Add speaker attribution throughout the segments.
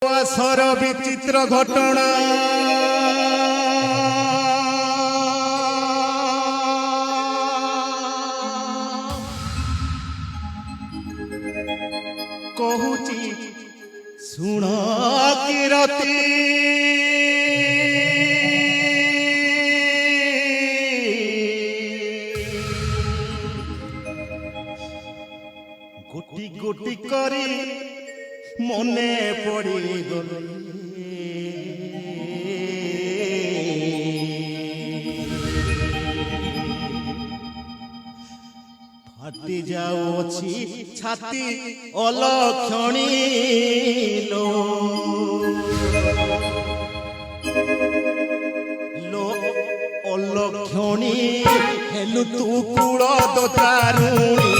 Speaker 1: Sir विचित्र घटना कहूची सुन किरती गोटी गोटी करी मने पड़ी गले फाटी जाऊची छाती अलक्षणी लो अलक्षणी हेलु तू कूल दारुणी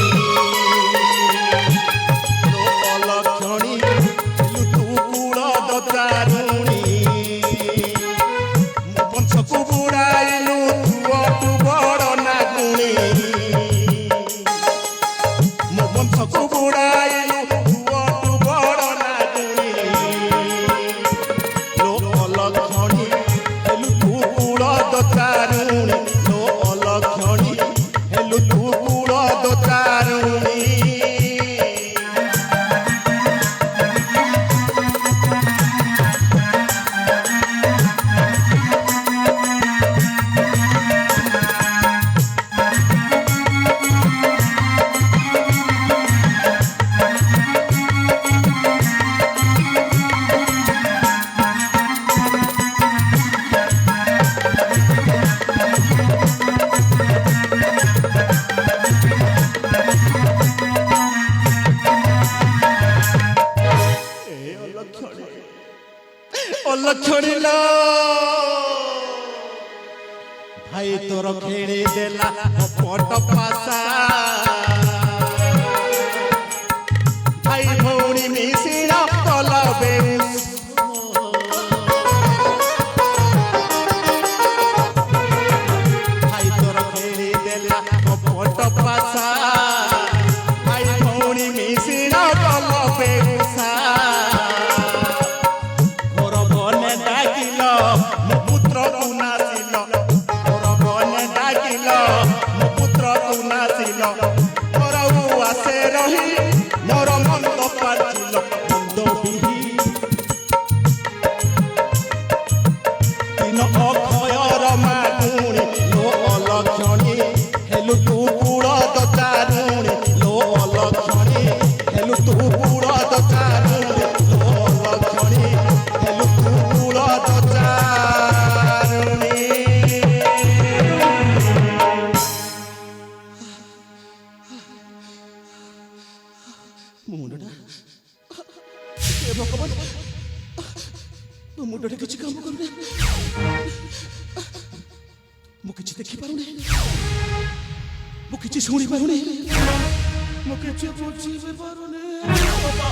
Speaker 1: भाई तोर खेड़ी देला पट पासा भाई भौणी मिसिना कला बेस भाई तोर खेड़ी देला पट पासा भाई भौणी मिसिना कला बेसा मोर मन तो पाचिल बंद बिही तीन अक्षयर मागुणी लो अलक्षणी हेलु तू कूल दारुणी लो अलक्षणी हेलु तू कूल दारुणी लो अलक्षणी हेलु तू कूल दारुणी मुंडा ए भगवान मो मुंडा किछि काम करने मो किछि देखि पारुने मो किछि सुनि पारुने मो किछि बुझि पारुने बाबा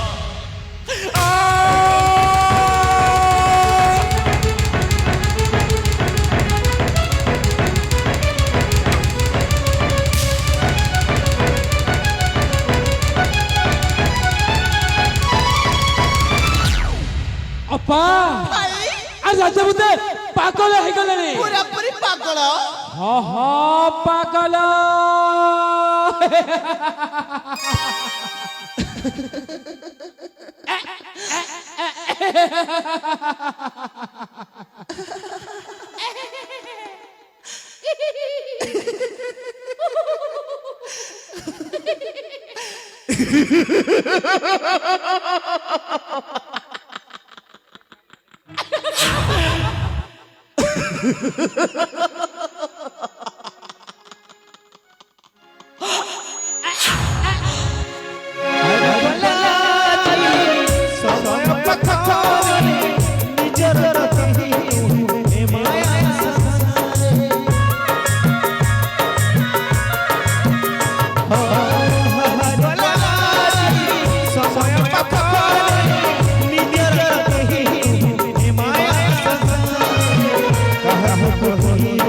Speaker 2: अपा आज आज बुते पागल हे गले रे
Speaker 3: पूरा पूरी पागल
Speaker 2: हां हां पागल
Speaker 1: कहा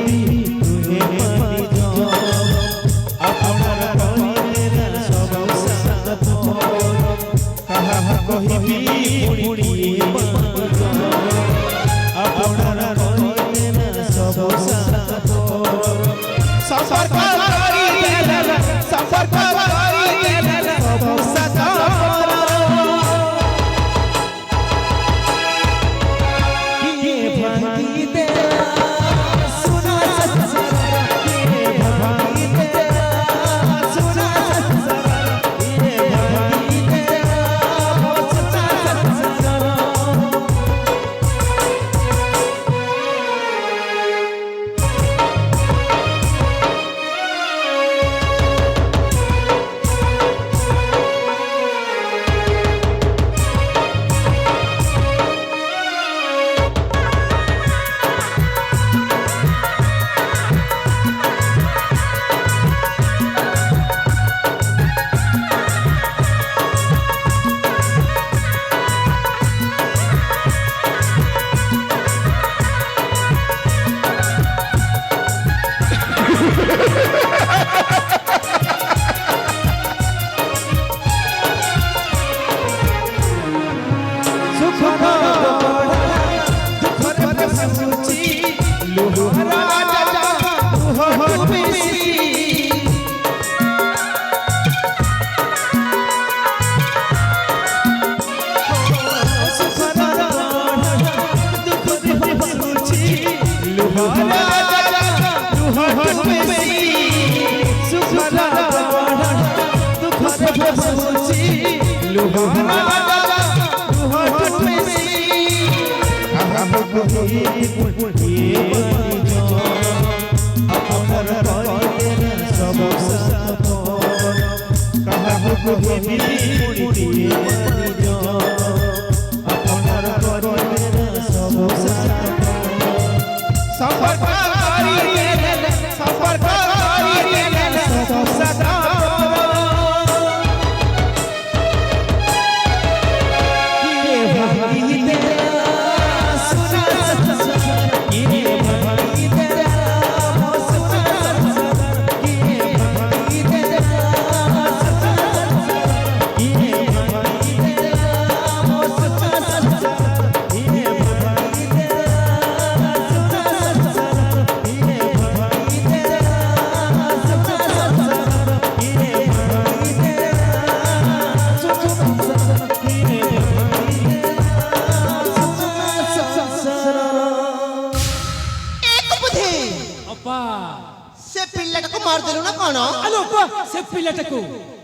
Speaker 3: से पिल्लाटाକୁ ମାରିଦେଲୁ ନା କଣ?
Speaker 2: ଆଲୋ ଅପା ସେ ପିଲାଟାକୁ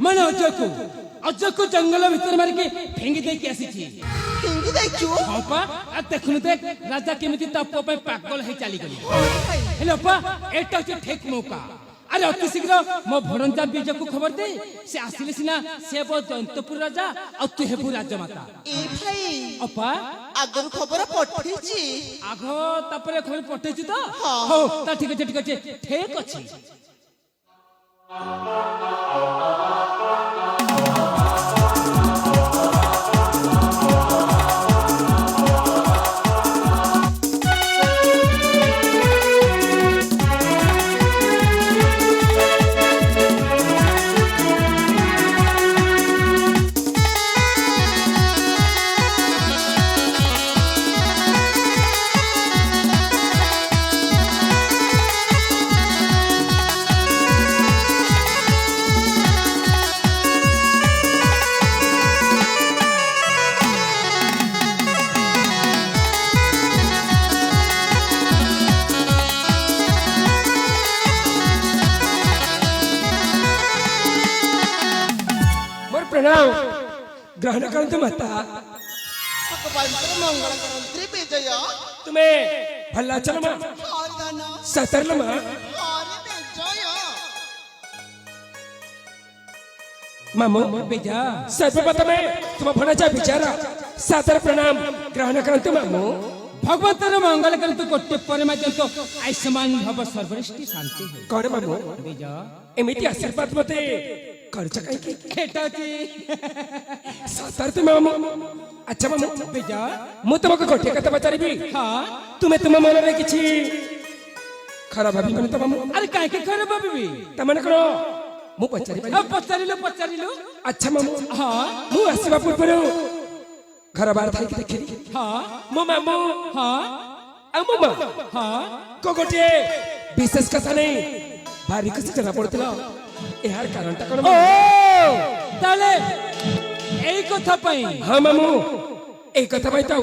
Speaker 2: ମାନେ ଅଜକୁ ଜଙ୍ଗଲ ଭିତରେ ମାରିକି ଫିଙ୍ଗି ଦେଇକି ଆସିଛି।
Speaker 3: ଫିଙ୍ଗି ଦେଇଛୁ?
Speaker 2: ହଁ ପା ଦେଖୁନୁ ଦେଖ ରାଜା କେମିତି ତା ପୁଅ ପାଇଁ ପାଗଳ ହେଇ ଚାଲିଗଲି। ହେଲେ ଅପା ଏଟା ହଉଛି ଠିକ ମୌକା। ଆରେ ଅତି ଶୀଘ୍ର ମୋ ଭଣଜା ବିଜୟକୁ ଖବର ଦେ। ସେ ଆସିଲେ ସିନା ସେ ହେବ ଜୟନ୍ତପୁର ରାଜା ଆଉ ତୁ ହେବୁ ରାଜମାତା।
Speaker 3: ଏ ଭାଇ
Speaker 2: ଅପା
Speaker 3: ଆଗରୁ ଖବର ପଠେଇଛି।
Speaker 2: ଆଗ ତାପରେ ଖବର ପଠେଇଛୁ ତ?
Speaker 3: ହଁ।
Speaker 2: ହଉ ତା ଠିକ ଅଛି ଠିକ ଅଛି ଠିକ ଅଛି।
Speaker 4: प्रणाम ग्रहण करते माता
Speaker 3: भगवंतर मंगल करंत्री विजय
Speaker 4: तुम्हें भल्ला चल मा
Speaker 3: हरदान
Speaker 4: सतरल मा
Speaker 3: हरे विजय
Speaker 4: मामू
Speaker 2: बेजा
Speaker 4: सर्वप्रथम तुम भणाचा विचारा सादर प्रणाम ग्रहण करते मामू
Speaker 2: भगवंतर मंगल करतु कोट्य परिमा जंतो आयुष्मान भव सर्वश्रेष्ठी शांति है।
Speaker 4: कौन मामू
Speaker 2: बेजा
Speaker 4: एमिति आशीर्वाद मते करचा काई की
Speaker 2: एटा की
Speaker 4: सादर तुम मामू अच्छा मामू
Speaker 2: बेजा
Speaker 4: मु तुमको गोटे कथा पचारिबी
Speaker 2: हां
Speaker 4: तुम्हें तुम मन रे किछि खराब भाबी मन तो मामू
Speaker 2: अरे काहे के खराब भाबी
Speaker 4: तमने करो मु पचारिबी
Speaker 2: पचारिलु
Speaker 4: अच्छा मामू
Speaker 2: हां
Speaker 4: मु आसीबा पूर्वरु घर बार थाई के देखिली
Speaker 2: हां
Speaker 4: मो मामू
Speaker 2: हां
Speaker 4: आ मो मा
Speaker 2: हां
Speaker 4: को गोटे विशेष कथा नहीं भारी कुछ जना पड़तला एहार कारणटा कोन
Speaker 2: ओ ताले एई कथा पई
Speaker 4: हां मामू ए कथा पई तो